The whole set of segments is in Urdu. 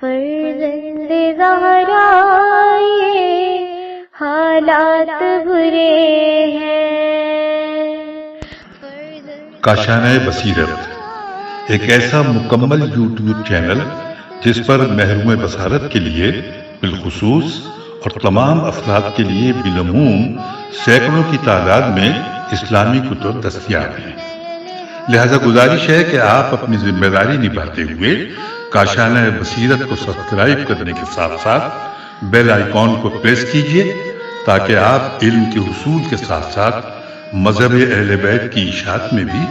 فرزند زہرا یہ حالات برے ہیں۔ کاشانۂ بصیرت ایک ایسا مکمل یوٹیوب چینل جس پر محروم بصارت کے لیے بالخصوص اور تمام افراد کے لیے بالعموم سینکڑوں کی تعداد میں اسلامی کتب دستیاب ہیں۔ لہذا گزارش ہے کہ آپ اپنی ذمہ داری نبھاتے ہوئے کاشانۂ بصیرت کو سبسکرائب کرنے کے ساتھ ساتھ بیل آئیکن کو پریس کیجیے تاکہ آپ علم کے حصول کے ساتھ ساتھ مذہب اہل بیت کی اشاعت میں بھی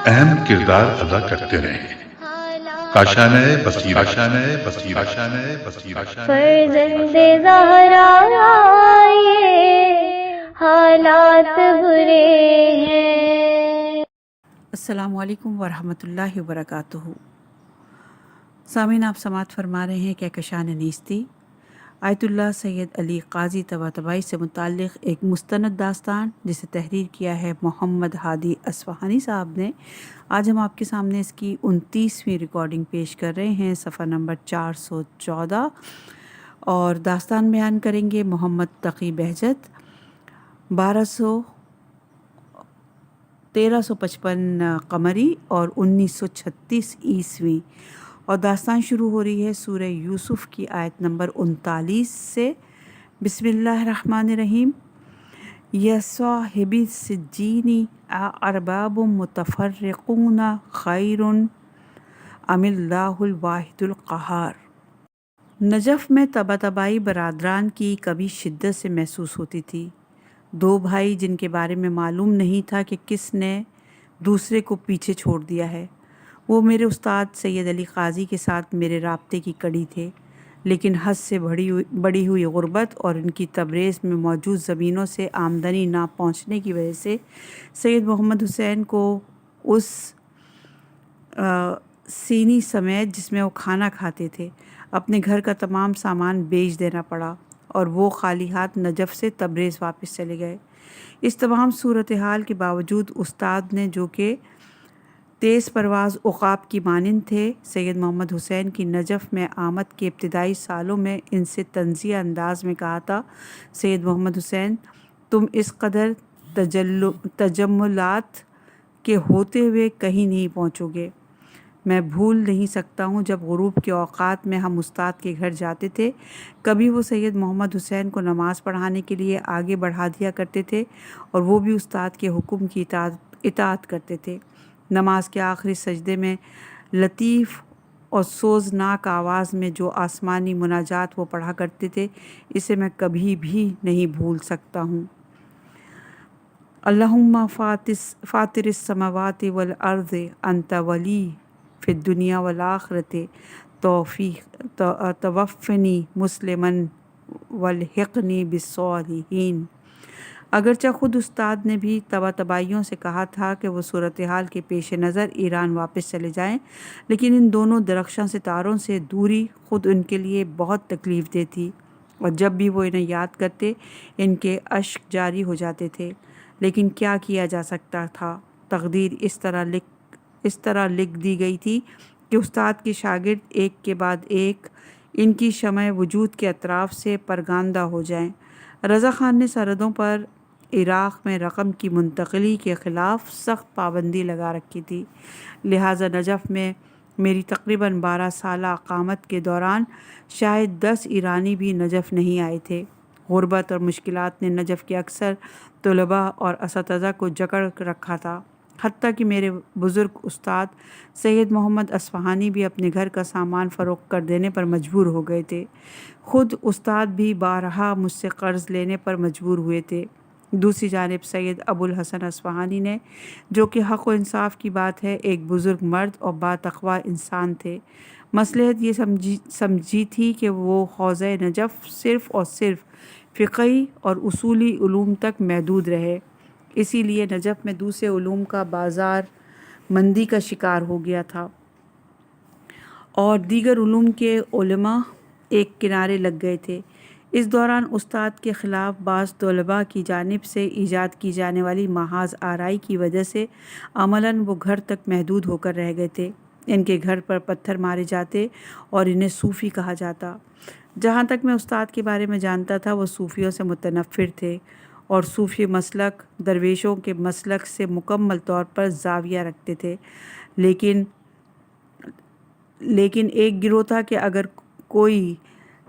اہم کردار ادا کرتے رہیں۔ کاشانۂ بصیرت، کاشانۂ بصیرت، کاشانۂ بصیرت۔ فرزند زہرا یہ حالات برے ہیں۔ السلام علیکم ورحمۃ اللہ وبرکاتہ۔ سامعین، آپ سماعت فرما رہے ہیں کہکشان نیستی، آیت اللہ سید علی قاضی طباطبائی سے متعلق ایک مستند داستان جسے تحریر کیا ہے محمد ہادی اصفہانی صاحب نے۔ آج ہم آپ کے سامنے اس کی 29ویں ریکارڈنگ پیش کر رہے ہیں، صفحہ نمبر 414، اور داستان بیان کریں گے محمد تقی بہجت۔ 1355 قمری اور 1936 عیسوی، اور داستان شروع ہو رہی ہے سورہ یوسف کی آیت نمبر 39 سے۔ بسم اللہ الرحمن الرحیم۔ یا صاحبی السجین ارباب متفرقون خیر ام اللہ الواحد القہار۔ نجف میں طباطبائی برادران کی کبھی شدت سے محسوس ہوتی تھی۔ دو بھائی جن کے بارے میں معلوم نہیں تھا کہ کس نے دوسرے کو پیچھے چھوڑ دیا ہے، وہ میرے استاد سید علی قاضی کے ساتھ میرے رابطے کی کڑی تھے، لیکن حد سے بڑی ہوئی غربت اور ان کی تبریز میں موجود زمینوں سے آمدنی نہ پہنچنے کی وجہ سے سید محمد حسین کو اس سینی سمیت جس میں وہ کھانا کھاتے تھے اپنے گھر کا تمام سامان بیچ دینا پڑا، اور وہ خالی ہاتھ نجف سے تبریز واپس چلے گئے۔ اس تمام صورتحال کے باوجود استاد نے، جو کہ تیز پرواز عقاب کی مانند تھے، سید محمد حسین کی نجف میں آمد کے ابتدائی سالوں میں ان سے طنزیہ انداز میں کہا تھا، سید محمد حسین، تم اس قدر تجملات کے ہوتے ہوئے کہیں نہیں پہنچو گے۔ میں بھول نہیں سکتا ہوں جب غروب کے اوقات میں ہم استاد کے گھر جاتے تھے، کبھی وہ سید محمد حسین کو نماز پڑھانے کے لیے آگے بڑھا دیا کرتے تھے اور وہ بھی استاد کے حکم کی اطاعت کرتے تھے۔ نماز کے آخری سجدے میں لطیف اور سوزناک آواز میں جو آسمانی مناجات وہ پڑھا کرتے تھے، اسے میں کبھی بھی نہیں بھول سکتا ہوں۔ اللہم فاطر السماوات والارض انت ولی فی الدنیا والآخرۃ توفنی مسلما والحقنی بالصالحین۔ اگرچہ خود استاد نے بھی طباطبائیوں سے کہا تھا کہ وہ صورتحال کے پیش نظر ایران واپس چلے جائیں، لیکن ان دونوں درخشاں ستاروں سے دوری خود ان کے لیے بہت تکلیف دہ تھی، اور جب بھی وہ انہیں یاد کرتے ان کے اشک جاری ہو جاتے تھے۔ لیکن کیا کیا جا سکتا تھا؟ تقدیر اس طرح لکھ دی گئی تھی کہ استاد کے شاگرد ایک کے بعد ایک ان کی شمع وجود کے اطراف سے پرگاندہ ہو جائیں۔ رضا خان نے سرحدوں پر عراق میں رقم کی منتقلی کے خلاف سخت پابندی لگا رکھی تھی، لہٰذا نجف میں میری تقریباً 12 سالہ اقامت کے دوران شاید 10 ایرانی بھی نجف نہیں آئے تھے۔ غربت اور مشکلات نے نجف کے اکثر طلباء اور اساتذہ کو جکڑ رکھا تھا، حتیٰ کہ میرے بزرگ استاد سید محمد اصفہانی بھی اپنے گھر کا سامان فروخت کر دینے پر مجبور ہو گئے تھے۔ خود استاد بھی بارہا مجھ سے قرض لینے پر مجبور ہوئے تھے۔ دوسری جانب سید ابو الحسن اصفہانی نے، جو کہ حق و انصاف کی بات ہے ایک بزرگ مرد اور باتقویٰ انسان تھے، مصلحت یہ سمجھی تھی کہ وہ حوزہ نجف صرف اور صرف فقہی اور اصولی علوم تک محدود رہے۔ اسی لیے نجف میں دوسرے علوم کا بازار مندی کا شکار ہو گیا تھا اور دیگر علوم کے علماء ایک کنارے لگ گئے تھے۔ اس دوران استاد کے خلاف بعض طلباء کی جانب سے ایجاد کی جانے والی محاذ آرائی کی وجہ سے عملاً وہ گھر تک محدود ہو کر رہ گئے تھے۔ ان کے گھر پر پتھر مارے جاتے اور انہیں صوفی کہا جاتا۔ جہاں تک میں استاد کے بارے میں جانتا تھا وہ صوفیوں سے متنفر تھے اور صوفی مسلک درویشوں کے مسلک سے مکمل طور پر زاویہ رکھتے تھے، لیکن ایک گروہ تھا کہ اگر کوئی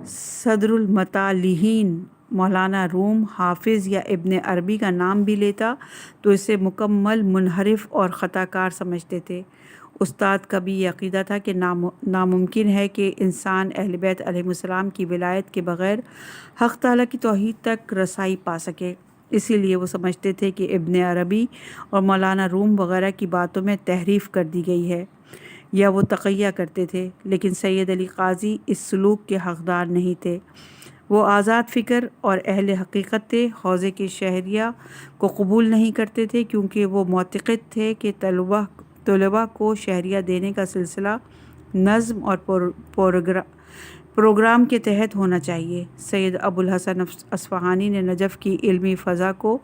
صدر المتعلین مولانا روم، حافظ یا ابن عربی کا نام بھی لیتا تو اسے مکمل منحرف اور خطا کار سمجھتے تھے۔ استاد کا بھی یہ عقیدہ تھا کہ ناممکن ہے کہ انسان اہل بیت علیہم السلام کی ولایت کے بغیر حق تعالیٰ کی توحید تک رسائی پا سکے، اسی لیے وہ سمجھتے تھے کہ ابن عربی اور مولانا روم وغیرہ کی باتوں میں تحریف کر دی گئی ہے، یا وہ تقیہ کرتے تھے۔ لیکن سید علی قاضی اس سلوک کے حقدار نہیں تھے، وہ آزاد فکر اور اہل حقیقت تھے، حوزے کے شہریہ کو قبول نہیں کرتے تھے کیونکہ وہ معتقد تھے کہ طلباء کو شہریہ دینے کا سلسلہ نظم اور پروگرام کے تحت ہونا چاہیے۔ سید ابو الحسن اصفہانی نے نجف کی علمی فضا کو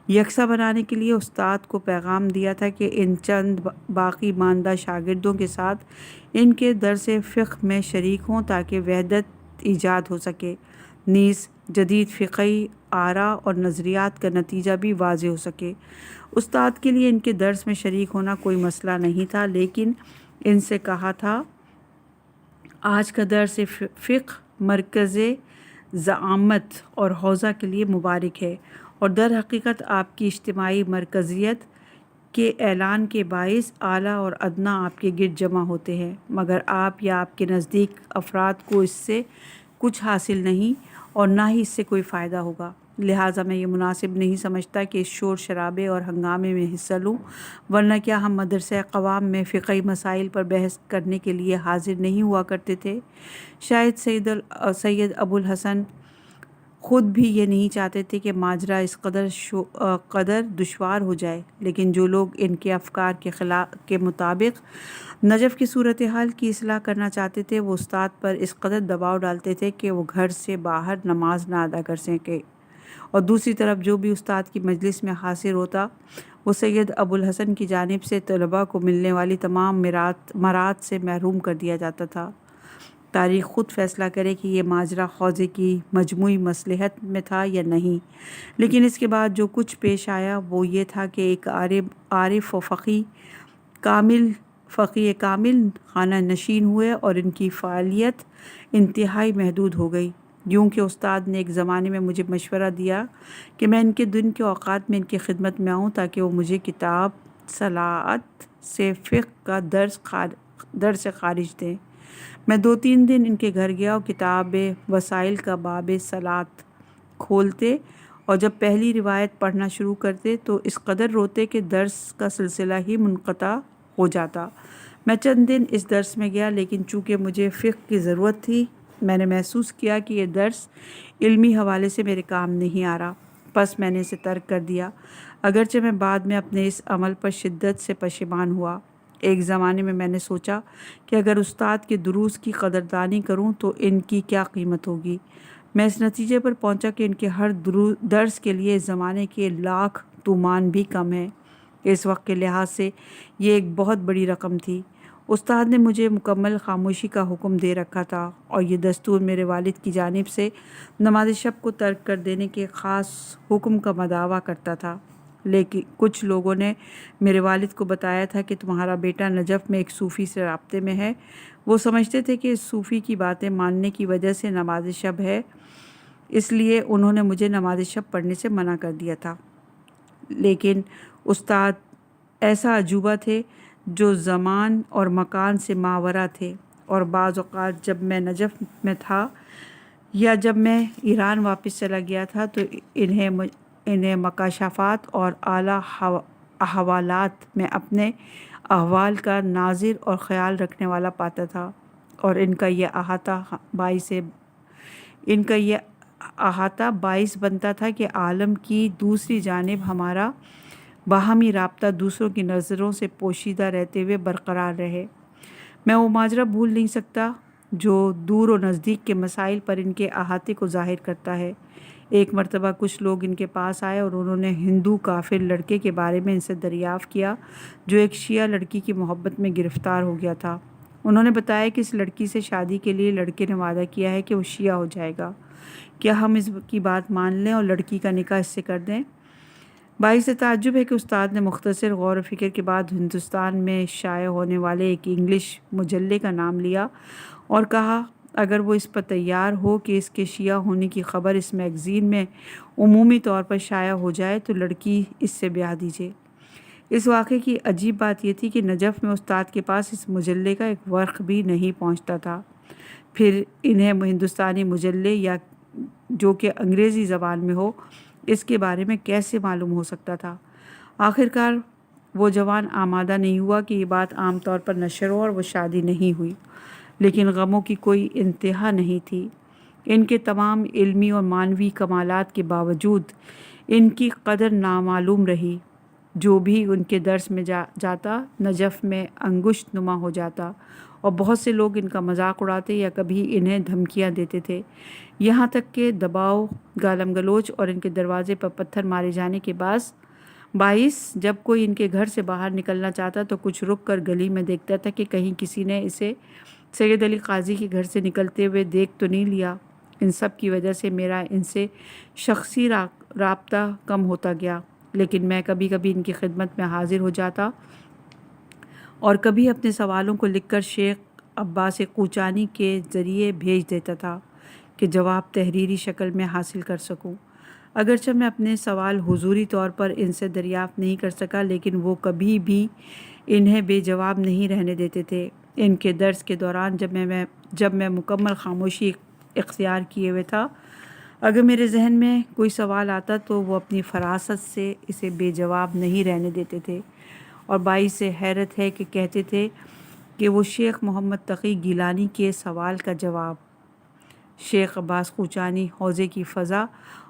یکساں بنانے کے لیے استاد کو پیغام دیا تھا کہ ان چند باقی ماندہ شاگردوں کے ساتھ ان کے درس فقہ میں شریک ہوں تاکہ وحدت ایجاد ہو سکے، نیز جدید فقہی آراء اور نظریات کا نتیجہ بھی واضح ہو سکے۔ استاد کے لیے ان کے درس میں شریک ہونا کوئی مسئلہ نہیں تھا، لیکن ان سے کہا تھا آج کا درس فقہ مرکز زعامت اور حوزہ کے لیے مبارک ہے، اور در حقیقت آپ کی اجتماعی مرکزیت کے اعلان کے باعث اعلیٰ اور ادنیٰ آپ کے گرد جمع ہوتے ہیں، مگر آپ یا آپ کے نزدیک افراد کو اس سے کچھ حاصل نہیں اور نہ ہی اس سے کوئی فائدہ ہوگا، لہٰذا میں یہ مناسب نہیں سمجھتا کہ اس شور شرابے اور ہنگامے میں حصہ لوں، ورنہ کیا ہم مدرسہ قوام میں فقہی مسائل پر بحث کرنے کے لیے حاضر نہیں ہوا کرتے تھے؟ شاید سید ابو الحسن خود بھی یہ نہیں چاہتے تھے کہ ماجرا اس قدر دشوار ہو جائے، لیکن جو لوگ ان کے افکار کے مطابق نجف کی صورتحال کی اصلاح کرنا چاہتے تھے وہ استاد پر اس قدر دباؤ ڈالتے تھے کہ وہ گھر سے باہر نماز نہ ادا کر سکے، اور دوسری طرف جو بھی استاد کی مجلس میں حاضر ہوتا وہ سید ابو الحسن کی جانب سے طلباء کو ملنے والی تمام مراد سے محروم کر دیا جاتا تھا۔ تاریخ خود فیصلہ کرے کہ یہ ماجرا حوزے کی مجموعی مصلحت میں تھا یا نہیں، لیکن اس کے بعد جو کچھ پیش آیا وہ یہ تھا کہ ایک عارف و فقیہ کامل خانہ نشین ہوئے اور ان کی فعالیت انتہائی محدود ہو گئی، یوں کہ استاد نے ایک زمانے میں مجھے مشورہ دیا کہ میں ان کے دن کے اوقات میں ان کی خدمت میں آؤں تاکہ وہ مجھے کتاب صلاۃ سے فقہ کا درس خارج دیں۔ میں 2-3 دن ان کے گھر گیا اور کتاب وسائل کا باب صلاۃ کھولتے اور جب پہلی روایت پڑھنا شروع کرتے تو اس قدر روتے کہ درس کا سلسلہ ہی منقطع ہو جاتا۔ میں چند دن اس درس میں گیا، لیکن چونکہ مجھے فقہ کی ضرورت تھی میں نے محسوس کیا کہ یہ درس علمی حوالے سے میرے کام نہیں آ رہا، پس میں نے اسے ترک کر دیا، اگرچہ میں بعد میں اپنے اس عمل پر شدت سے پشیمان ہوا۔ ایک زمانے میں میں نے سوچا کہ اگر استاد کے دروس کی قدردانی کروں تو ان کی کیا قیمت ہوگی۔ میں اس نتیجے پر پہنچا کہ ان کے ہر درس کے لیے اس زمانے کے 1,00,000 تومان بھی کم ہے۔ اس وقت کے لحاظ سے یہ ایک بہت بڑی رقم تھی۔ استاد نے مجھے مکمل خاموشی کا حکم دے رکھا تھا، اور یہ دستور میرے والد کی جانب سے نماز شب کو ترک کر دینے کے خاص حکم کا مداوع کرتا تھا، لیکن کچھ لوگوں نے میرے والد کو بتایا تھا کہ تمہارا بیٹا نجف میں ایک صوفی سے رابطے میں ہے، وہ سمجھتے تھے کہ اس صوفی کی باتیں ماننے کی وجہ سے نماز شب ہے، اس لیے انہوں نے مجھے نماز شب پڑھنے سے منع کر دیا تھا۔ لیکن استاد ایسا عجوبہ تھے جو زمان اور مکان سے ماورا تھے، اور بعض اوقات جب میں نجف میں تھا یا جب میں ایران واپس چلا گیا تھا تو انہیں مکاشفات اور اعلیٰ احوالات میں اپنے احوال کا ناظر اور خیال رکھنے والا پاتا تھا، اور ان کا یہ احاطہ باعث بنتا تھا کہ عالم کی دوسری جانب ہمارا باہمی رابطہ دوسروں کی نظروں سے پوشیدہ رہتے ہوئے برقرار رہے۔ میں وہ ماجرا بھول نہیں سکتا جو دور و نزدیک کے مسائل پر ان کے احاطے کو ظاہر کرتا ہے۔ ایک مرتبہ کچھ لوگ ان کے پاس آئے اور انہوں نے ہندو کافر لڑکے کے بارے میں ان سے دریافت کیا جو ایک شیعہ لڑکی کی محبت میں گرفتار ہو گیا تھا۔ انہوں نے بتایا کہ اس لڑکی سے شادی کے لیے لڑکے نے وعدہ کیا ہے کہ وہ شیعہ ہو جائے گا، کیا ہم اس کی بات مان لیں اور لڑکی کا نکاح اس سے کر دیں؟ باعث تعجب ہے کہ استاد نے مختصر غور و فکر کے بعد ہندوستان میں شائع ہونے والے ایک انگلش مجلے کا نام لیا اور کہا اگر وہ اس پر تیار ہو کہ اس کے شیعہ ہونے کی خبر اس میگزین میں عمومی طور پر شائع ہو جائے تو لڑکی اس سے بیاہ دیجیے۔ اس واقعے کی عجیب بات یہ تھی کہ نجف میں استاد کے پاس اس مجلے کا ایک ورق بھی نہیں پہنچتا تھا، پھر انہیں ہندوستانی مجلے یا جو کہ انگریزی زبان میں ہو اس کے بارے میں کیسے معلوم ہو سکتا تھا؟ آخرکار وہ جوان آمادہ نہیں ہوا کہ یہ بات عام طور پر نشر ہو اور وہ شادی نہیں ہوئی، لیکن غموں کی کوئی انتہا نہیں تھی۔ ان کے تمام علمی اور معنوی کمالات کے باوجود ان کی قدر نامعلوم رہی۔ جو بھی ان کے درس میں جاتا نجف میں انگشت نما ہو جاتا اور بہت سے لوگ ان کا مذاق اڑاتے یا کبھی انہیں دھمکیاں دیتے تھے، یہاں تک کہ دباؤ، گالم گلوچ اور ان کے دروازے پر پتھر مارے جانے کے باعث جب کوئی ان کے گھر سے باہر نکلنا چاہتا تو کچھ رک کر گلی میں دیکھتا تھا کہ کہیں کسی نے اسے سید علی قاضی کے گھر سے نکلتے ہوئے دیکھ تو نہیں لیا۔ ان سب کی وجہ سے میرا ان سے شخصی رابطہ کم ہوتا گیا، لیکن میں کبھی کبھی ان کی خدمت میں حاضر ہو جاتا اور کبھی اپنے سوالوں کو لکھ کر شیخ عباس کوچانی کے ذریعے بھیج دیتا تھا کہ جواب تحریری شکل میں حاصل کر سکوں۔ اگرچہ میں اپنے سوال حضوری طور پر ان سے دریافت نہیں کر سکا، لیکن وہ کبھی بھی انہیں بے جواب نہیں رہنے دیتے تھے۔ ان کے درس کے دوران جب میں مکمل خاموشی اختیار کیے ہوئے تھا، اگر میرے ذہن میں کوئی سوال آتا تو وہ اپنی فراست سے اسے بے جواب نہیں رہنے دیتے تھے، اور باعث حیرت ہے کہ کہتے تھے کہ وہ شیخ محمد تقی گیلانی کے سوال کا جواب شیخ عباس کوچانی حوزے کی فضا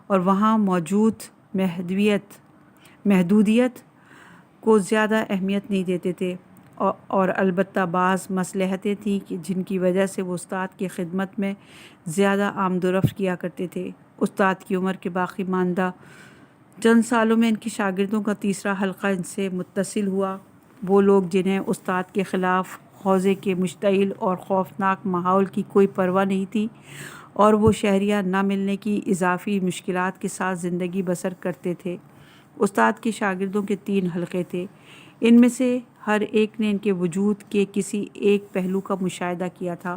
اور وہاں موجود محدودیت کو زیادہ اہمیت نہیں دیتے تھے، اور البتہ بعض مصلحتیں تھیں کہ جن کی وجہ سے وہ استاد کی خدمت میں زیادہ آمد و رفت کیا کرتے تھے۔ استاد کی عمر کے باقی ماندہ چند سالوں میں ان کے شاگردوں کا تیسرا حلقہ ان سے متصل ہوا۔ وہ لوگ جنہیں استاد کے خلاف حوزے کے مشتعل اور خوفناک ماحول کی کوئی پرواہ نہیں تھی اور وہ شہریہ نہ ملنے کی اضافی مشکلات کے ساتھ زندگی بسر کرتے تھے۔ استاد کے شاگردوں کے 3 حلقے تھے، ان میں سے ہر ایک نے ان کے وجود کے کسی ایک پہلو کا مشاہدہ کیا تھا۔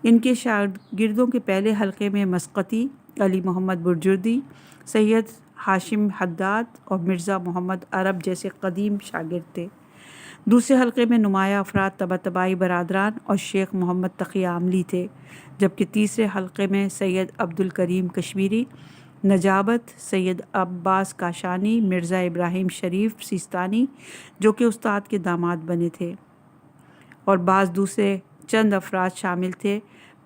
ان کے شاگردوں کے پہلے حلقے میں مسقطی، علی محمد برجردی، سید ہاشم حداد اور مرزا محمد عرب جیسے قدیم شاگرد تھے۔ دوسرے حلقے میں نمایاں افراد طباطبائی برادران اور شیخ محمد تقی عاملی تھے، جبکہ تیسرے حلقے میں سید عبد الکریم کشمیری، نجابت، سید عباس کاشانی، مرزا ابراہیم شریف سیستانی جو کہ استاد کے داماد بنے تھے، اور بعض دوسرے چند افراد شامل تھے۔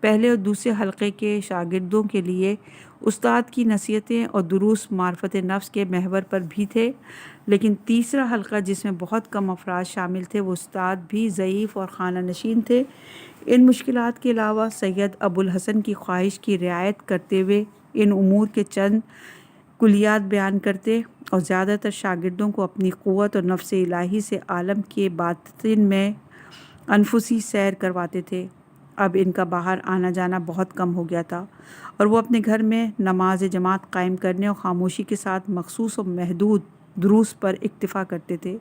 پہلے اور دوسرے حلقے کے شاگردوں کے لیے استاد کی نصیحتیں اور دروس معرفت نفس کے محور پر بھی تھے، لیکن تیسرا حلقہ جس میں بہت کم افراد شامل تھے وہ استاد بھی ضعیف اور خانہ نشین تھے۔ ان مشکلات کے علاوہ سید ابو الحسن کی خواہش کی رعایت کرتے ہوئے ان امور کے چند کلیات بیان کرتے اور زیادہ تر شاگردوں کو اپنی قوت اور نفس الہی سے عالم کے باطن میں انفسی سیر کرواتے تھے۔ اب ان کا باہر آنا جانا بہت کم ہو گیا تھا اور وہ اپنے گھر میں نماز جماعت قائم کرنے اور خاموشی کے ساتھ مخصوص و محدود دروس پر اکتفا کرتے تھے،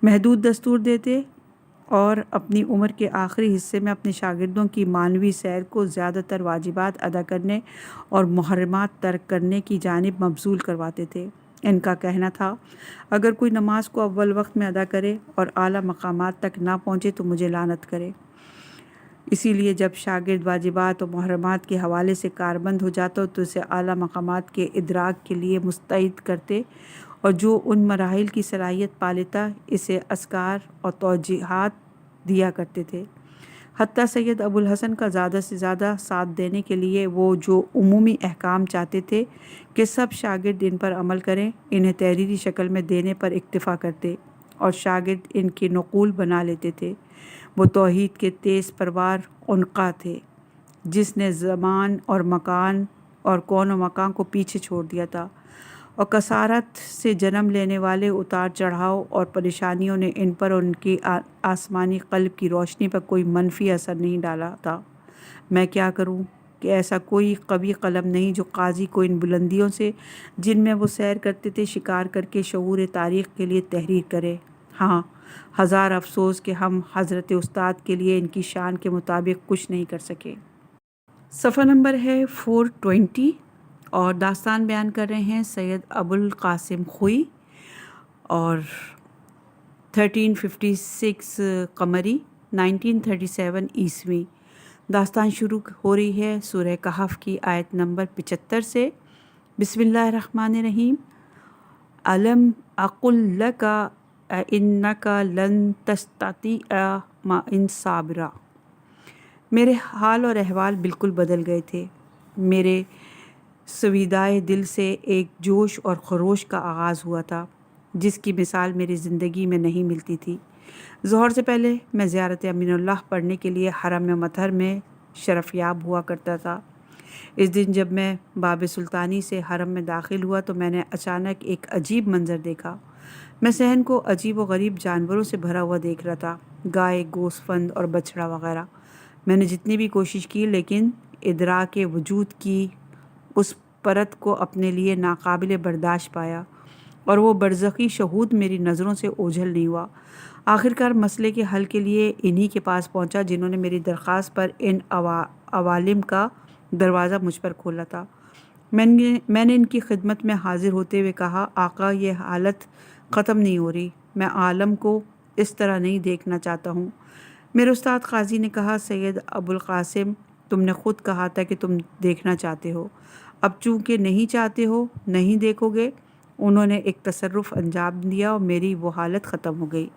محدود دستور دیتے اور اپنی عمر کے آخری حصے میں اپنے شاگردوں کی معنوی سیر کو زیادہ تر واجبات ادا کرنے اور محرمات ترک کرنے کی جانب مبذول کرواتے تھے۔ ان کا کہنا تھا اگر کوئی نماز کو اول وقت میں ادا کرے اور اعلیٰ مقامات تک نہ پہنچے تو مجھے لعنت کرے۔ اسی لیے جب شاگرد واجبات اور محرمات کے حوالے سے کاربند ہو جاتا تو اسے اعلیٰ مقامات کے ادراک کے لیے مستعد کرتے اور جو ان مراحل کی صلاحیت پا لیتا اسے اذکار اور توجیہات دیا کرتے تھے۔ حتیٰ سید ابو الحسن کا زیادہ سے زیادہ ساتھ دینے کے لیے وہ جو عمومی احکام چاہتے تھے کہ سب شاگرد ان پر عمل کریں، انہیں تحریری شکل میں دینے پر اکتفا کرتے اور شاگرد ان کے نقول بنا لیتے تھے۔ وہ توحید کے تیز پروار عنقا تھے جس نے زمان اور مکان اور کون و مکان کو پیچھے چھوڑ دیا تھا، اور کثارت سے جنم لینے والے اتار چڑھاؤ اور پریشانیوں نے ان پر اور ان کی آسمانی قلب کی روشنی پر کوئی منفی اثر نہیں ڈالا تھا۔ میں کیا کروں کہ ایسا کوئی قوی قلم نہیں جو قاضی کو ان بلندیوں سے جن میں وہ سیر کرتے تھے شکار کر کے شعور تاریخ کے لیے تحریر کرے۔ ہاں، ہزار افسوس کہ ہم حضرت استاد کے لیے ان کی شان کے مطابق کچھ نہیں کر سکے۔ صفحہ نمبر ہے 420 اور داستان بیان کر رہے ہیں سید ابوالقاسم خوئی، اور 1356 قمری 1937 عیسوی۔ داستان شروع ہو رہی ہے سورہ کہف کی آیت نمبر 75 سے۔ بسم اللہ الرحمن الرحیم۔ الم اقل لک انک لن تستطیع معی صبرا۔ میرے حال اور احوال بالکل بدل گئے تھے۔ میرے سویدائے دل سے ایک جوش اور خروش کا آغاز ہوا تھا جس کی مثال میری زندگی میں نہیں ملتی تھی۔ ظہر سے پہلے میں زیارت امین اللہ پڑھنے کے لیے حرم مطہر میں شرف یاب ہوا کرتا تھا۔ اس دن جب میں باب سلطانی سے حرم میں داخل ہوا تو میں نے اچانک ایک عجیب منظر دیکھا۔ میں صحن کو عجیب و غریب جانوروں سے بھرا ہوا دیکھ رہا تھا، گائے، گوسفند اور بچھڑا وغیرہ۔ میں نے جتنی بھی کوشش کی لیکن ادراک وجود کی اس پرت کو اپنے لیے ناقابل برداشت پایا، اور وہ برزخی شہود میری نظروں سے اوجھل نہیں ہوا۔ آخرکار مسئلے کے حل کے لیے انہی کے پاس پہنچا جنہوں نے میری درخواست پر ان عوالم کا دروازہ مجھ پر کھولا تھا۔ میں نے ان کی خدمت میں حاضر ہوتے ہوئے کہا، آقا، یہ حالت ختم نہیں ہو رہی، میں عالم کو اس طرح نہیں دیکھنا چاہتا ہوں۔ میرے استاد قاضی نے کہا، سید ابوالقاسم، تم نے خود کہا تھا کہ تم دیکھنا چاہتے ہو، اب چونکہ نہیں چاہتے ہو نہیں دیکھو گے۔ انہوں نے ایک تصرف انجام دیا اور میری وہ حالت ختم ہو گئی۔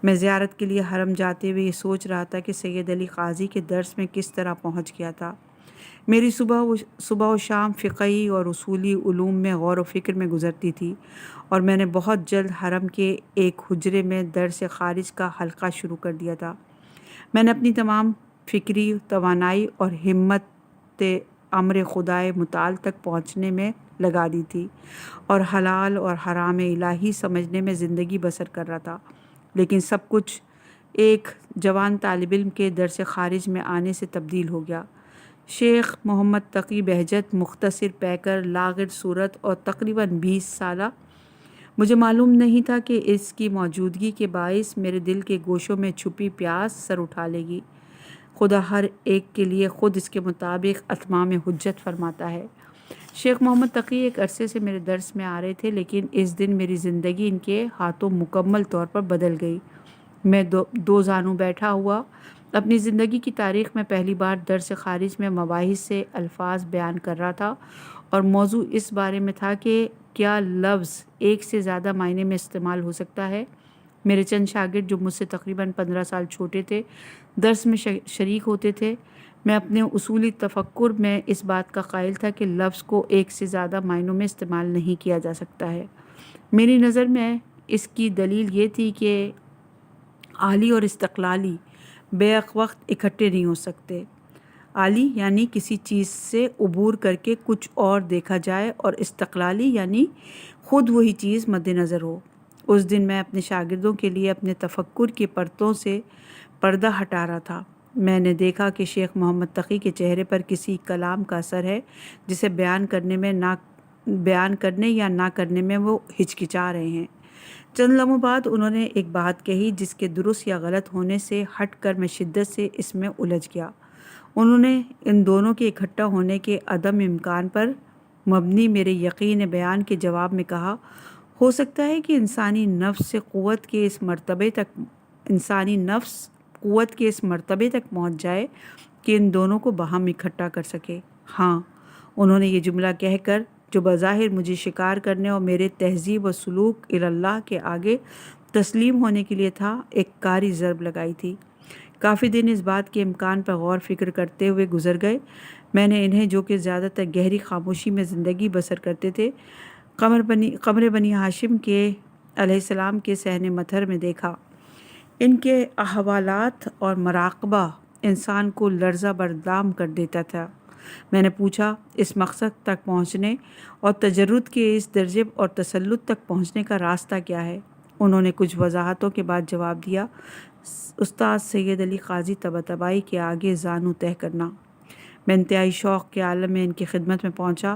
میں زیارت کے لیے حرم جاتے ہوئے یہ سوچ رہا تھا کہ سید علی قاضی کے درس میں کس طرح پہنچ گیا تھا۔ میری صبح و شام فقہی اور اصولی علوم میں غور و فکر میں گزرتی تھی، اور میں نے بہت جلد حرم کے ایک حجرے میں درس خارج کا حلقہ شروع کر دیا تھا۔ میں نے اپنی تمام فکری توانائی اور ہمت امر خدائے متعال تک پہنچنے میں لگا دی تھی، اور حلال اور حرام الہی سمجھنے میں زندگی بسر کر رہا تھا، لیکن سب کچھ ایک جوان طالب علم کے درس خارج میں آنے سے تبدیل ہو گیا۔ شیخ محمد تقی بہجت، مختصر پیکر، لاغر صورت اور تقریباً 20 سالہ۔ مجھے معلوم نہیں تھا کہ اس کی موجودگی کے باعث میرے دل کے گوشوں میں چھپی پیاس سر اٹھا لے گی۔ خدا ہر ایک کے لیے خود اس کے مطابق اتمام حجت فرماتا ہے۔ شیخ محمد تقی ایک عرصے سے میرے درس میں آ رہے تھے، لیکن اس دن میری زندگی ان کے ہاتھوں مکمل طور پر بدل گئی۔ میں دو زانوں بیٹھا ہوا اپنی زندگی کی تاریخ میں پہلی بار درس خارج میں مباحث سے الفاظ بیان کر رہا تھا، اور موضوع اس بارے میں تھا کہ کیا لفظ ایک سے زیادہ معنی میں استعمال ہو سکتا ہے۔ میرے چند شاگرد جو مجھ سے تقریباً 15 سال چھوٹے تھے درس میں شریک ہوتے تھے۔ میں اپنے اصولی تفکر میں اس بات کا قائل تھا کہ لفظ کو ایک سے زیادہ معنوں میں استعمال نہیں کیا جا سکتا ہے۔ میری نظر میں اس کی دلیل یہ تھی کہ عالی اور استقلالی بیک وقت اکٹھے نہیں ہو سکتے۔ عالی یعنی کسی چیز سے عبور کر کے کچھ اور دیکھا جائے، اور استقلالی یعنی خود وہی چیز مد نظر ہو۔ اس دن میں اپنے شاگردوں کے لیے اپنے تفکر کی پرتوں سے پردہ ہٹا رہا تھا۔ میں نے دیکھا کہ شیخ محمد تقی کے چہرے پر کسی کلام کا اثر ہے جسے بیان کرنے یا نہ کرنے میں وہ ہچکچا رہے ہیں۔ چند لمحوں بعد انہوں نے ایک بات کہی جس کے درست یا غلط ہونے سے ہٹ کر میں شدت سے اس میں الجھ گیا۔ انہوں نے ان دونوں کے اکٹھا ہونے کے عدم امکان پر مبنی میرے یقین بیان کے جواب میں کہا، ہو سکتا ہے کہ انسانی نفس قوت کے اس مرتبے تک پہنچ جائے کہ ان دونوں کو باہم اکٹھا کر سکے۔ ہاں، انہوں نے یہ جملہ کہہ کر جو بظاہر مجھے شکار کرنے اور میرے تہذیب و سلوک اللہ کے آگے تسلیم ہونے کے لیے تھا، ایک کاری ضرب لگائی تھی۔ کافی دن اس بات کے امکان پر غور فکر کرتے ہوئے گزر گئے۔ میں نے انہیں جو کہ زیادہ تر گہری خاموشی میں زندگی بسر کرتے تھے قمر بنی ہاشم کے علیہ السلام کے صحن مطہر میں دیکھا۔ ان کے احوالات اور مراقبہ انسان کو لرزہ بردام کر دیتا تھا۔ میں نے پوچھا اس مقصد تک پہنچنے اور تجرد کے اس درجے اور تسلط تک پہنچنے کا راستہ کیا ہے؟ انہوں نے کچھ وضاحتوں کے بعد جواب دیا، استاد سید علی قاضی طباطبائی کے آگے زانو تہ کرنا۔ میں انتہائی شوق کے عالم میں ان کی خدمت میں پہنچا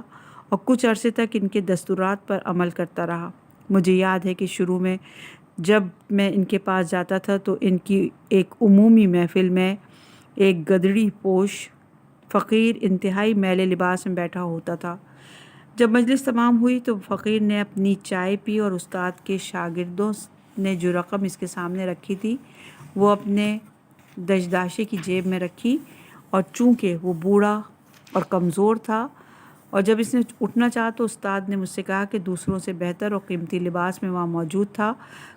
اور کچھ عرصے تک ان کے دستورات پر عمل کرتا رہا۔ مجھے یاد ہے کہ شروع میں جب میں ان کے پاس جاتا تھا تو ان کی ایک عمومی محفل میں ایک گدڑی پوش فقیر انتہائی میلے لباس میں بیٹھا ہوتا تھا۔ جب مجلس تمام ہوئی تو فقیر نے اپنی چائے پی اور استاد کے شاگردوں نے جو رقم اس کے سامنے رکھی تھی وہ اپنے دشداشے کی جیب میں رکھی، اور چونکہ وہ بوڑھا اور کمزور تھا اور جب اس نے اٹھنا چاہا تو استاد نے مجھ سے کہا کہ دوسروں سے بہتر اور قیمتی لباس میں وہاں موجود تھا،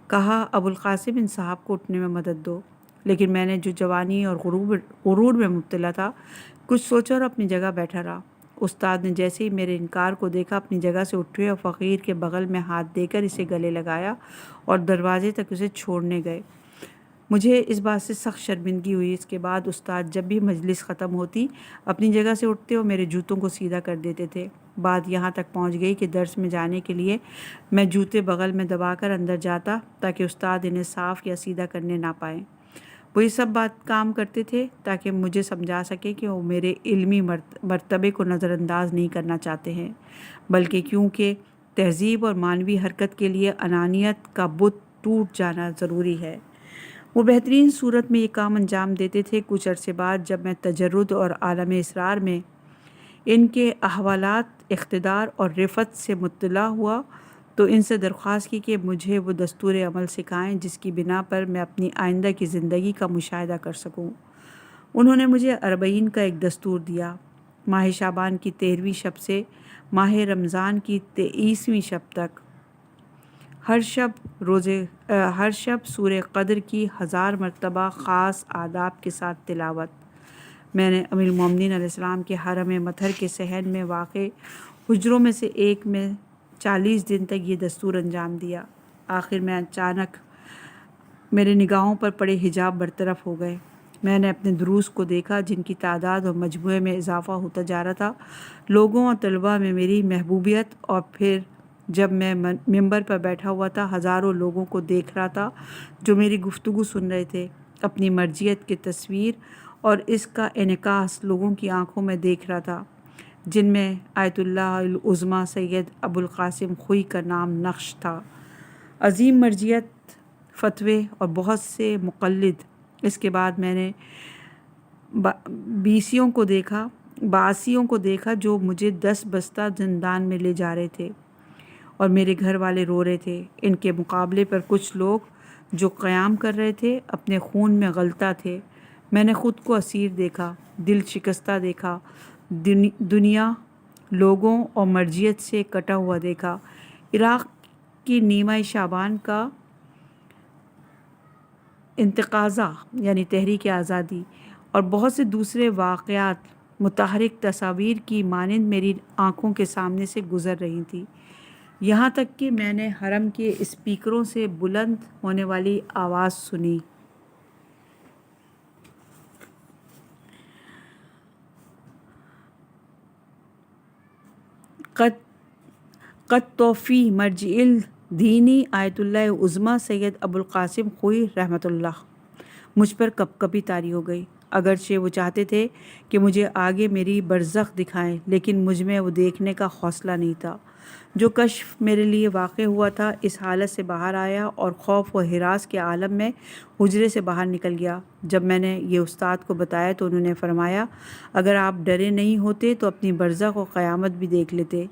کہا ابو القاسم ان صاحب کو اٹھنے میں مدد دو۔ لیکن میں نے جو جوانی اور غرور میں مبتلا تھا کچھ سوچا اور اپنی جگہ بیٹھا رہا۔ استاد نے جیسے ہی میرے انکار کو دیکھا اپنی جگہ سے اٹھے اور فقیر کے بغل میں ہاتھ دے کر اسے گلے لگایا اور دروازے تک اسے چھوڑنے گئے۔ مجھے اس بات سے سخت شرمندگی ہوئی۔ اس کے بعد استاد جب بھی مجلس ختم ہوتی اپنی جگہ سے اٹھتے اور میرے جوتوں کو سیدھا کر دیتے تھے۔ بات یہاں تک پہنچ گئی کہ درس میں جانے کے لیے میں جوتے بغل میں دبا کر اندر جاتا تاکہ استاد انہیں صاف یا سیدھا کرنے نہ پائیں۔ وہ یہ سب بات کام کرتے تھے تاکہ مجھے سمجھا سکے کہ وہ میرے علمی مرتبے کو نظر انداز نہیں کرنا چاہتے ہیں، بلکہ کیونکہ تہذیب اور معنوی حرکت کے لیے انانیت کا بت ٹوٹ جانا ضروری ہے۔ وہ بہترین صورت میں یہ کام انجام دیتے تھے۔ کچھ عرصے بعد جب میں تجرد اور عالم اسرار میں ان کے احوالات اقتدار اور رفعت سے مطلع ہوا تو ان سے درخواست کی کہ مجھے وہ دستور عمل سکھائیں جس کی بنا پر میں اپنی آئندہ کی زندگی کا مشاہدہ کر سکوں۔ انہوں نے مجھے 40 کا ایک دستور دیا۔ ماہ شعبان کی 13ویں شب سے ماہ رمضان کی 23ویں شب تک ہر شب سورہ قدر کی 1000 مرتبہ خاص آداب کے ساتھ تلاوت۔ میں نے امیر المومنین علیہ السلام کے حرم مطہر کے صحن میں واقع حجروں میں سے ایک میں 40 دن تک یہ دستور انجام دیا۔ آخر میں اچانک میرے نگاہوں پر پڑے حجاب برطرف ہو گئے۔ میں نے اپنے دروس کو دیکھا جن کی تعداد اور مجموعے میں اضافہ ہوتا جا رہا تھا۔ لوگوں اور طلباء میں میری محبوبیت، اور پھر جب میں ممبر پر بیٹھا ہوا تھا ہزاروں لوگوں کو دیکھ رہا تھا جو میری گفتگو سن رہے تھے۔ اپنی مرجعیت کی تصویر اور اس کا انعکاس لوگوں کی آنکھوں میں دیکھ رہا تھا جن میں آیت اللہ العظمیٰ سید ابو القاسم خوئی کا نام نقش تھا۔ عظیم مرجعیت، فتوے اور بہت سے مقلد۔ اس کے بعد میں نے باعثیوں کو دیکھا جو مجھے 10 بستہ زندان میں لے جا رہے تھے اور میرے گھر والے رو رہے تھے۔ ان کے مقابلے پر کچھ لوگ جو قیام کر رہے تھے اپنے خون میں غلطہ تھے۔ میں نے خود کو اسیر دیکھا، دل شکستہ دیکھا، دنیا، لوگوں اور مرجعیت سے کٹا ہوا دیکھا۔ عراق کی نیمہ شعبان کا انتقاضہ یعنی تحریک آزادی اور بہت سے دوسرے واقعات متحرک تصاویر کی مانند میری آنکھوں کے سامنے سے گزر رہی تھیں، یہاں تک کہ میں نے حرم کے اسپیکروں سے بلند ہونے والی آواز سنی۔ قد توفی مرجع الدینی آیت اللہ عظمیٰ سید ابو القاسم خوئی رحمۃ اللہ۔ مجھ پر کپکپی طاری ہو گئی۔ اگرچہ وہ چاہتے تھے کہ مجھے آگے میری برزخ دکھائیں، لیکن مجھ میں وہ دیکھنے کا حوصلہ نہیں تھا۔ جو کشف میرے لیے واقع ہوا تھا اس حالت سے باہر آیا اور خوف و ہراس کے عالم میں حجرے سے باہر نکل گیا۔ جب میں نے یہ استاد کو بتایا تو انہوں نے فرمایا، اگر آپ ڈرے نہیں ہوتے تو اپنی برزخ و قیامت بھی دیکھ لیتے،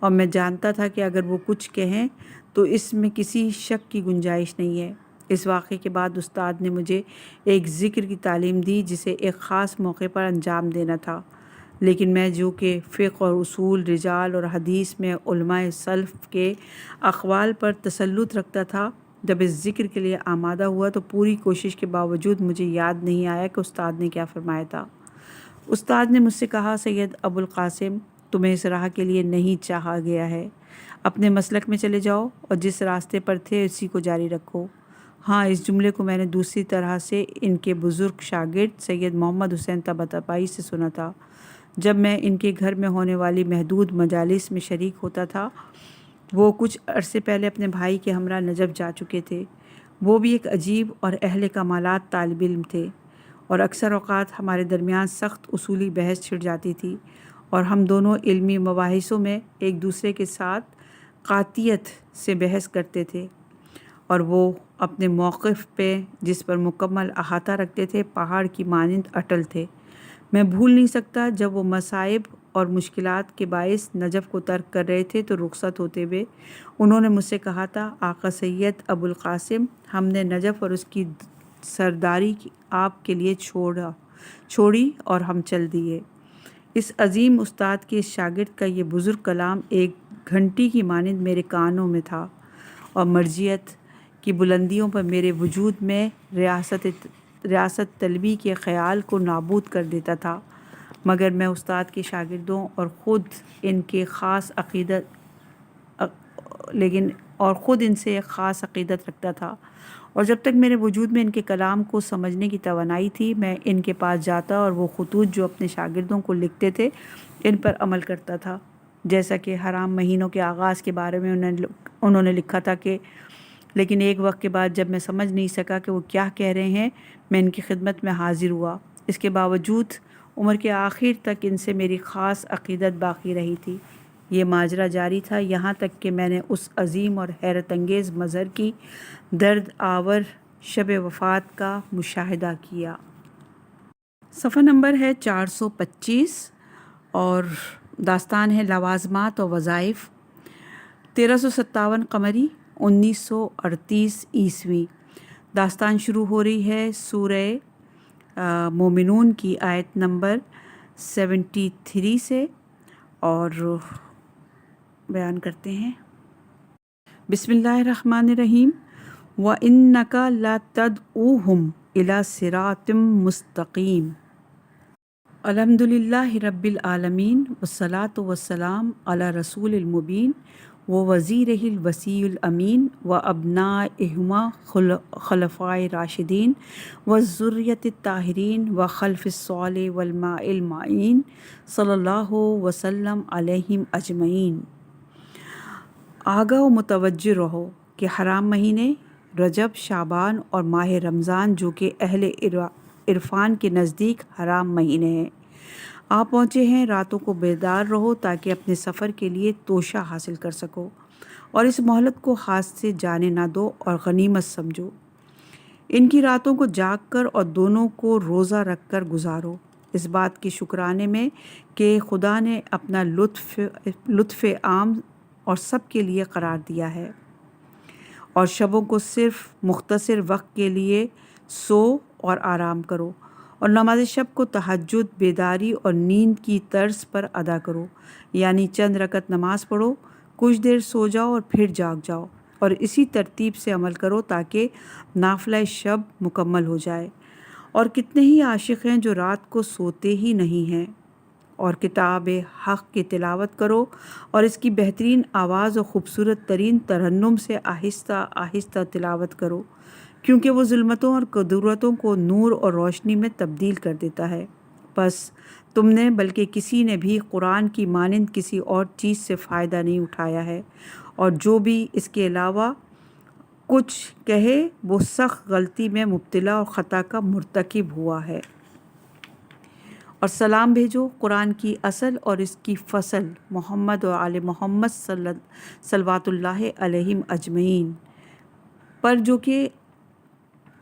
اور میں جانتا تھا کہ اگر وہ کچھ کہیں تو اس میں کسی شک کی گنجائش نہیں ہے۔ اس واقعے کے بعد استاد نے مجھے ایک ذکر کی تعلیم دی جسے ایک خاص موقع پر انجام دینا تھا، لیکن میں جو کہ فقہ اور اصول، رجال اور حدیث میں علماء سلف کے اقوال پر تسلط رکھتا تھا، جب اس ذکر کے لیے آمادہ ہوا تو پوری کوشش کے باوجود مجھے یاد نہیں آیا کہ استاد نے کیا فرمایا تھا۔ استاد نے مجھ سے کہا، سید ابو القاسم، تمہیں اس راہ کے لیے نہیں چاہا گیا ہے، اپنے مسلک میں چلے جاؤ اور جس راستے پر تھے اسی کو جاری رکھو۔ ہاں، اس جملے کو میں نے دوسری طرح سے ان کے بزرگ شاگرد سید محمد حسین طباطبائی سے سنا تھا، جب میں ان کے گھر میں ہونے والی محدود مجالس میں شریک ہوتا تھا۔ وہ کچھ عرصے پہلے اپنے بھائی کے ہمراہ نجف جا چکے تھے۔ وہ بھی ایک عجیب اور اہل کمالات طالب علم تھے، اور اکثر اوقات ہمارے درمیان سخت اصولی بحث چھڑ جاتی تھی، اور ہم دونوں علمی مباحثوں میں ایک دوسرے کے ساتھ قاطعیت سے بحث کرتے تھے، اور وہ اپنے موقف پہ جس پر مکمل احاطہ رکھتے تھے پہاڑ کی مانند اٹل تھے۔ میں بھول نہیں سکتا جب وہ مصائب اور مشکلات کے باعث نجف کو ترک کر رہے تھے تو رخصت ہوتے ہوئے انہوں نے مجھ سے کہا تھا، آقا سید ابو القاسم، ہم نے نجف اور اس کی سرداری آپ کے لیے چھوڑی اور ہم چل دیے۔ اس عظیم استاد کے شاگرد کا یہ بزرگ کلام ایک گھنٹی کی مانند میرے کانوں میں تھا، اور مرجعیت کی بلندیوں پر میرے وجود میں ریاست طلبی کے خیال کو نابود کر دیتا تھا، مگر میں استاد کے شاگردوں اور خود ان سے ایک خاص عقیدت رکھتا تھا، اور جب تک میرے وجود میں ان کے کلام کو سمجھنے کی توانائی تھی میں ان کے پاس جاتا اور وہ خطوط جو اپنے شاگردوں کو لکھتے تھے ان پر عمل کرتا تھا۔ جیسا کہ حرام مہینوں کے آغاز کے بارے میں انہوں نے لکھا تھا کہ لیکن ایک وقت کے بعد جب میں سمجھ نہیں سکا کہ وہ کیا کہہ رہے ہیں میں ان کی خدمت میں حاضر ہوا۔ اس کے باوجود عمر کے آخر تک ان سے میری خاص عقیدت باقی رہی تھی۔ یہ ماجرا جاری تھا یہاں تک کہ میں نے اس عظیم اور حیرت انگیز مظہر کی درد آور شب وفات کا مشاہدہ کیا۔ صفحہ نمبر ہے 425 اور داستان ہے لوازمات و وظائف۔ 1357 قمری 1938 عیسوی۔ داستان شروع ہو رہی ہے سورہ مومنون کی آیت نمبر 73 سے، اور بیان کرتے ہیں۔ بسم اللہ الرحمن الرحیم۔ وَإِنَّكَ لَتَدْعُوهُمْ إِلَى صِرَاطٍ مُسْتَقِيمٍ۔ الحمدللہ رب العالمین والصلاة والسلام علی رسول المبین ووزیرہ الوصی الامین وابنائہما خلفائے راشدین والذریۃ الطاہرین وخلف الصالح والماء المعین صلی اللہ وسلم علیہم اجمعین۔ آگاہ و متوجہ رہو کہ حرام مہینے رجب، شعبان اور ماہ رمضان جو کہ اہل عرفان کے نزدیک حرام مہینے ہیں آپ پہنچے ہیں۔ راتوں کو بیدار رہو تاکہ اپنے سفر کے لیے توشہ حاصل کر سکو، اور اس مہلت کو ہاتھ سے جانے نہ دو اور غنیمت سمجھو۔ ان کی راتوں کو جاگ کر اور دونوں کو روزہ رکھ کر گزارو، اس بات کے شکرانے میں کہ خدا نے اپنا لطف عام اور سب کے لیے قرار دیا ہے، اور شبوں کو صرف مختصر وقت کے لیے سو اور آرام کرو، اور نماز شب کو تہجد، بیداری اور نیند کی طرز پر ادا کرو، یعنی چند رکعت نماز پڑھو، کچھ دیر سو جاؤ اور پھر جاگ جاؤ، اور اسی ترتیب سے عمل کرو تاکہ نافلہ شب مکمل ہو جائے۔ اور کتنے ہی عاشق ہیں جو رات کو سوتے ہی نہیں ہیں۔ اور کتاب حق کی تلاوت کرو اور اس کی بہترین آواز اور خوبصورت ترین ترنم سے آہستہ آہستہ تلاوت کرو، کیونکہ وہ ظلمتوں اور کدورتوں کو نور اور روشنی میں تبدیل کر دیتا ہے۔ بس تم نے بلکہ کسی نے بھی قرآن کی مانند کسی اور چیز سے فائدہ نہیں اٹھایا ہے، اور جو بھی اس کے علاوہ کچھ کہے وہ سخت غلطی میں مبتلا اور خطا کا مرتکب ہوا ہے۔ اور سلام بھیجو قرآن کی اصل اور اس کی فصل محمد و آل محمد صلوات اللہ علیہم اجمعین پر، جو کہ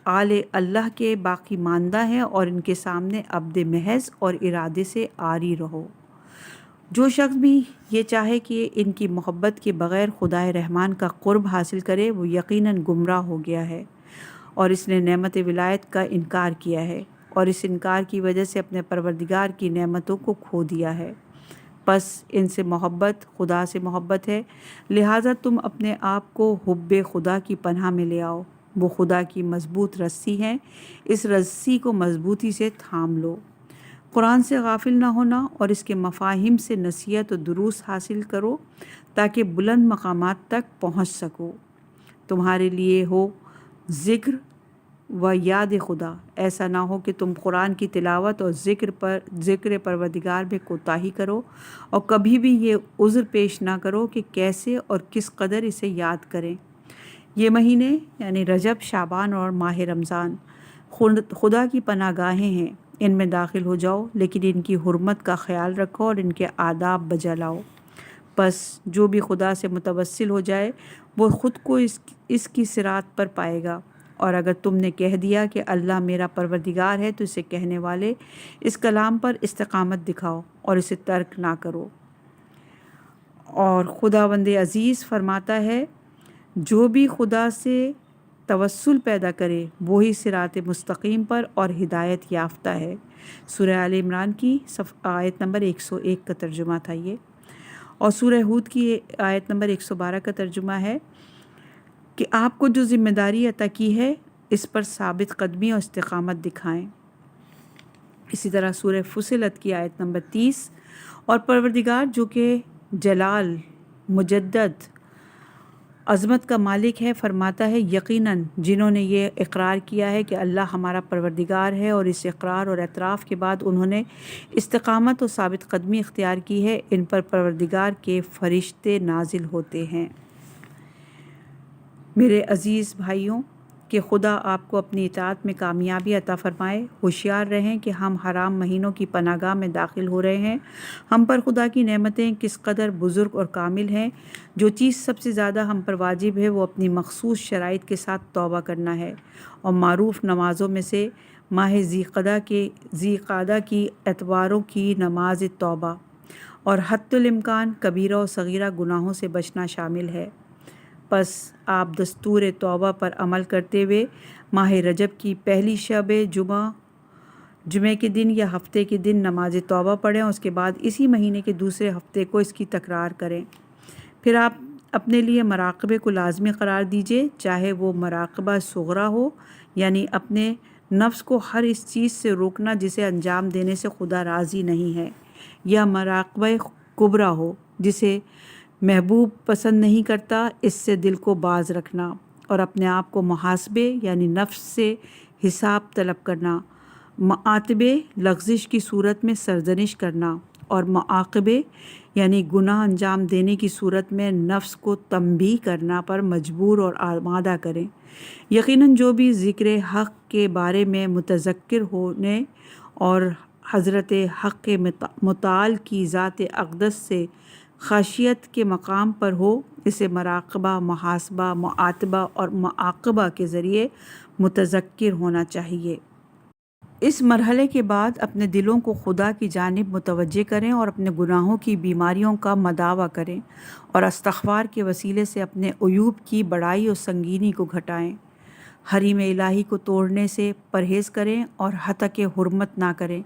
آل اللہ کے باقی ماندہ ہیں، اور ان کے سامنے عبد محض اور ارادے سے عاری رہو۔ جو شخص بھی یہ چاہے کہ ان کی محبت کے بغیر خدائے رحمان کا قرب حاصل کرے وہ یقیناً گمراہ ہو گیا ہے، اور اس نے نعمت ولایت کا انکار کیا ہے، اور اس انکار کی وجہ سے اپنے پروردگار کی نعمتوں کو کھو دیا ہے۔ پس ان سے محبت خدا سے محبت ہے، لہٰذا تم اپنے آپ کو حب خدا کی پناہ میں لے آؤ۔ وہ خدا کی مضبوط رسی ہے، اس رسی کو مضبوطی سے تھام لو۔ قرآن سے غافل نہ ہونا اور اس کے مفاہیم سے نصیحت و دروس حاصل کرو تاکہ بلند مقامات تک پہنچ سکو۔ تمہارے لیے ہو ذکر و یاد خدا، ایسا نہ ہو کہ تم قرآن کی تلاوت اور ذکر پروردگار میں کوتاہی کرو اور کبھی بھی یہ عذر پیش نہ کرو کہ کیسے اور کس قدر اسے یاد کریں۔ یہ مہینے یعنی رجب، شعبان اور ماہ رمضان خدا کی پناہ گاہیں ہیں، ان میں داخل ہو جاؤ، لیکن ان کی حرمت کا خیال رکھو اور ان کے آداب بجا لاؤ۔ بس جو بھی خدا سے متوسل ہو جائے وہ خود کو اس کی صراط پر پائے گا، اور اگر تم نے کہہ دیا کہ اللہ میرا پروردگار ہے تو اسے کہنے والے اس کلام پر استقامت دکھاؤ اور اسے ترک نہ کرو۔ اور خداوند عزیز فرماتا ہے جو بھی خدا سے توسل پیدا کرے وہی صراط مستقیم پر اور ہدایت یافتہ ہے۔ سورہ آل عمران کی آیت نمبر 101 کا ترجمہ تھا یہ، اور سورہ ہود کی آیت نمبر 112 کا ترجمہ ہے کہ آپ کو جو ذمہ داری عطا کی ہے اس پر ثابت قدمی اور استقامت دکھائیں۔ اسی طرح سورہ فصلت کی آیت نمبر 30، اور پروردگار جو کہ جلال، مجدد، عظمت کا مالک ہے فرماتا ہے یقیناً جنہوں نے یہ اقرار کیا ہے کہ اللہ ہمارا پروردگار ہے اور اس اقرار اور اعتراف کے بعد انہوں نے استقامت اور ثابت قدمی اختیار کی ہے، ان پر پروردگار کے فرشتے نازل ہوتے ہیں۔ میرے عزیز بھائیوں، کہ خدا آپ کو اپنی اطاعت میں کامیابی عطا فرمائے۔ ہوشیار رہیں کہ ہم حرام مہینوں کی پناہ گاہ میں داخل ہو رہے ہیں۔ ہم پر خدا کی نعمتیں کس قدر بزرگ اور کامل ہیں۔ جو چیز سب سے زیادہ ہم پر واجب ہے وہ اپنی مخصوص شرائط کے ساتھ توبہ کرنا ہے، اور معروف نمازوں میں سے ماہ ذی قعدہ کی اتواروں کی نماز توبہ اور حتی الامکان کبیرہ و صغیرہ گناہوں سے بچنا شامل ہے۔ پس آپ دستور توبہ پر عمل کرتے ہوئے ماہ رجب کی پہلی شب جمعے کے دن یا ہفتے کے دن نماز توبہ پڑھیں، اور اس کے بعد اسی مہینے کے دوسرے ہفتے کو اس کی تکرار کریں۔ پھر آپ اپنے لیے مراقبے کو لازمی قرار دیجئے، چاہے وہ مراقبہ صغریٰ ہو یعنی اپنے نفس کو ہر اس چیز سے روکنا جسے انجام دینے سے خدا راضی نہیں ہے، یا مراقبہ کبریٰ ہو جسے محبوب پسند نہیں کرتا، اس سے دل کو باز رکھنا اور اپنے آپ کو محاسبے یعنی نفس سے حساب طلب کرنا، معاتبے لغزش کی صورت میں سرزنش کرنا، اور معاقبے یعنی گناہ انجام دینے کی صورت میں نفس کو تنبیہ کرنا پر مجبور اور آمادہ کریں۔ یقیناً جو بھی ذکر حق کے بارے میں متذکر ہونے اور حضرت حق متعال کی ذات اقدس سے خشیت کے مقام پر ہو، اسے مراقبہ، محاسبہ، معاتبہ اور معاقبہ کے ذریعے متذکر ہونا چاہیے۔ اس مرحلے کے بعد اپنے دلوں کو خدا کی جانب متوجہ کریں اور اپنے گناہوں کی بیماریوں کا مداوع کریں، اور استغفار کے وسیلے سے اپنے عیوب کی بڑائی اور سنگینی کو گھٹائیں۔ حریم الہی کو توڑنے سے پرہیز کریں اور ہتک حرمت نہ کریں،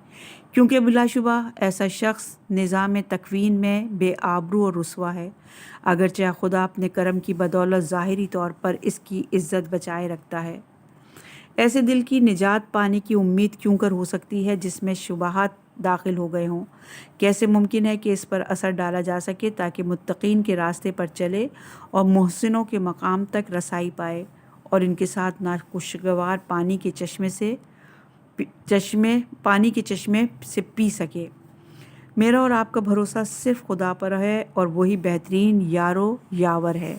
کیونکہ بلا شبہ ایسا شخص نظام تکوین میں بے آبرو اور رسوا ہے، اگرچہ خدا اپنے کرم کی بدولت ظاہری طور پر اس کی عزت بچائے رکھتا ہے۔ ایسے دل کی نجات پانے کی امید کیوں کر ہو سکتی ہے جس میں شبہات داخل ہو گئے ہوں؟ کیسے ممکن ہے کہ اس پر اثر ڈالا جا سکے تاکہ متقین کے راستے پر چلے اور محسنوں کے مقام تک رسائی پائے، اور ان کے ساتھ ناخوشگوار پانی کے چشمے سے پی سکے؟ میرا اور آپ کا بھروسہ صرف خدا پر ہے، اور وہی بہترین یار و یاور ہے۔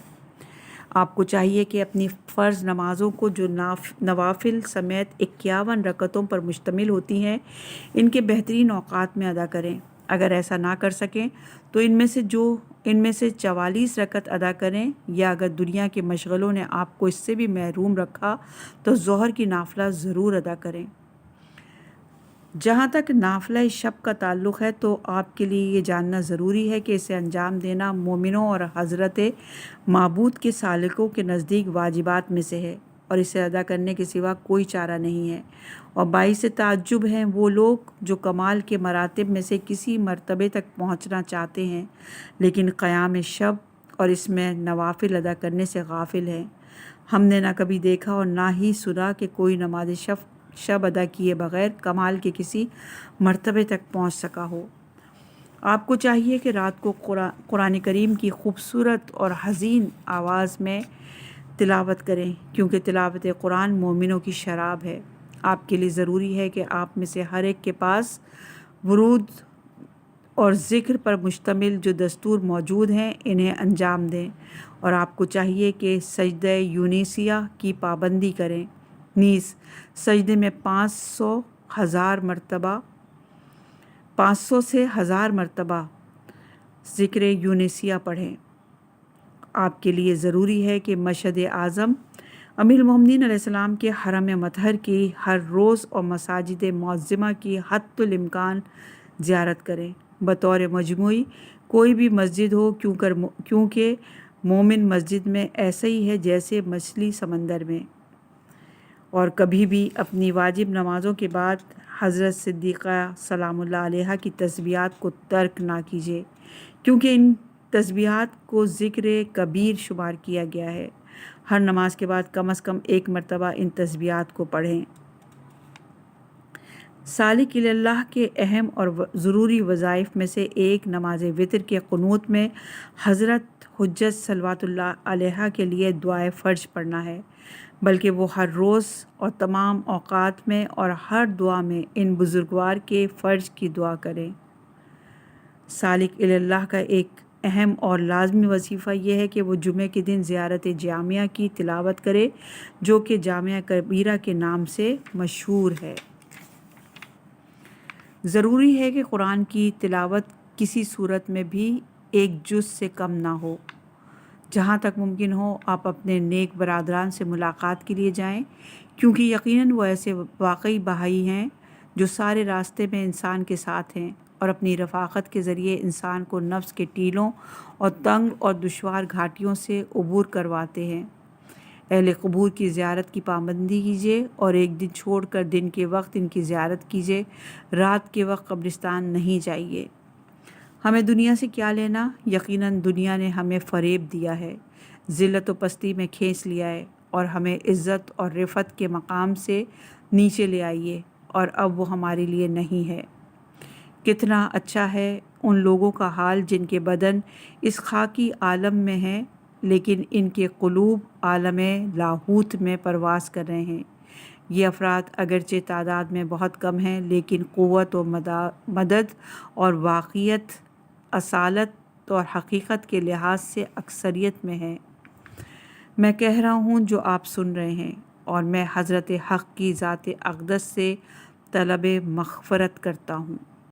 آپ کو چاہیے کہ اپنی فرض نمازوں کو جو نوافل سمیت 51 رکعتوں پر مشتمل ہوتی ہیں ان کے بہترین اوقات میں ادا کریں۔ اگر ایسا نہ کر سکیں تو ان میں سے 44 رکعت ادا کریں، یا اگر دنیا کے مشغلوں نے آپ کو اس سے بھی محروم رکھا تو ظہر کی نافلہ ضرور ادا کریں۔ جہاں تک نافلہ شب کا تعلق ہے تو آپ کے لیے یہ جاننا ضروری ہے کہ اسے انجام دینا مومنوں اور حضرت معبود کے سالکوں کے نزدیک واجبات میں سے ہے، اور اسے ادا کرنے کے سوا کوئی چارہ نہیں ہے۔ اور باعث تعجب ہیں وہ لوگ جو کمال کے مراتب میں سے کسی مرتبے تک پہنچنا چاہتے ہیں لیکن قیام شب اور اس میں نوافل ادا کرنے سے غافل ہیں۔ ہم نے نہ کبھی دیکھا اور نہ ہی سنا کہ کوئی نماز شب ادا کیے بغیر کمال کے کسی مرتبے تک پہنچ سکا ہو۔ آپ کو چاہیے کہ رات کو قرآن کریم کی خوبصورت اور حزین آواز میں تلاوت کریں، کیونکہ تلاوت قرآن مومنوں کی شراب ہے۔ آپ کے لیے ضروری ہے کہ آپ میں سے ہر ایک کے پاس ورود اور ذکر پر مشتمل جو دستور موجود ہیں انہیں انجام دیں، اور آپ کو چاہیے کہ سجدہ یونیسیہ کی پابندی کریں، نیز سجدے میں 500 سے 1000 مرتبہ ذکر یونیسیہ پڑھیں۔ آپ کے لیے ضروری ہے کہ مشہد اعظم امیر المومنین علیہ السلام کے حرم مطہر کی ہر روز اور مساجد معظمہ کی حتی الامکان زیارت کریں، بطور مجموعی کوئی بھی مسجد ہو، کیونکہ مومن مسجد میں ایسا ہی ہے جیسے مچھلی سمندر میں۔ اور کبھی بھی اپنی واجب نمازوں کے بعد حضرت صدیقہ سلام اللہ علیہا کی تسبیحات کو ترک نہ کیجیے، کیونکہ ان تسبیحات کو ذکر کبیر شمار کیا گیا ہے۔ ہر نماز کے بعد کم از کم 1 مرتبہ ان تسبیحات کو پڑھیں۔ سالک اللہ کے اہم اور ضروری وظائف میں سے ایک نماز وتر کے قنوت میں حضرت حجت صلوات اللہ علیہا کے لیے دعائے فرض پڑھنا ہے، بلکہ وہ ہر روز اور تمام اوقات میں اور ہر دعا میں ان بزرگوار کے فرض کی دعا کریں۔ سالک اللہ کا ایک اہم اور لازمی وظیفہ یہ ہے کہ وہ جمعہ کے دن زیارت جامعہ کی تلاوت کرے، جو کہ جامعہ کبیرہ کے نام سے مشہور ہے۔ ضروری ہے کہ قرآن کی تلاوت کسی صورت میں بھی 1 جز سے کم نہ ہو۔ جہاں تک ممکن ہو آپ اپنے نیک برادران سے ملاقات کے لیے جائیں، کیونکہ یقیناً وہ ایسے واقعی بھائی ہیں جو سارے راستے میں انسان کے ساتھ ہیں اور اپنی رفاقت کے ذریعے انسان کو نفس کے ٹیلوں اور تنگ اور دشوار گھاٹیوں سے عبور کرواتے ہیں۔ اہل قبور کی زیارت کی پابندی کیجیے اور ایک دن چھوڑ کر دن کے وقت ان کی زیارت کیجیے، رات کے وقت قبرستان نہیں جائیے۔ ہمیں دنیا سے کیا لینا؟ یقیناً دنیا نے ہمیں فریب دیا ہے، ذلت و پستی میں کھینچ لیا ہے اور ہمیں عزت اور رفعت کے مقام سے نیچے لے آئیے، اور اب وہ ہمارے لیے نہیں ہے۔ کتنا اچھا ہے ان لوگوں کا حال جن کے بدن اس خاکی عالم میں ہیں، لیکن ان کے قلوب عالم لاہوت میں پرواز کر رہے ہیں۔ یہ افراد اگرچہ تعداد میں بہت کم ہیں، لیکن قوت و مدد اور واقعیت، اصالت اور حقیقت کے لحاظ سے اکثریت میں ہیں۔ میں کہہ رہا ہوں جو آپ سن رہے ہیں، اور میں حضرت حق کی ذات اقدس سے طلب مغفرت کرتا ہوں۔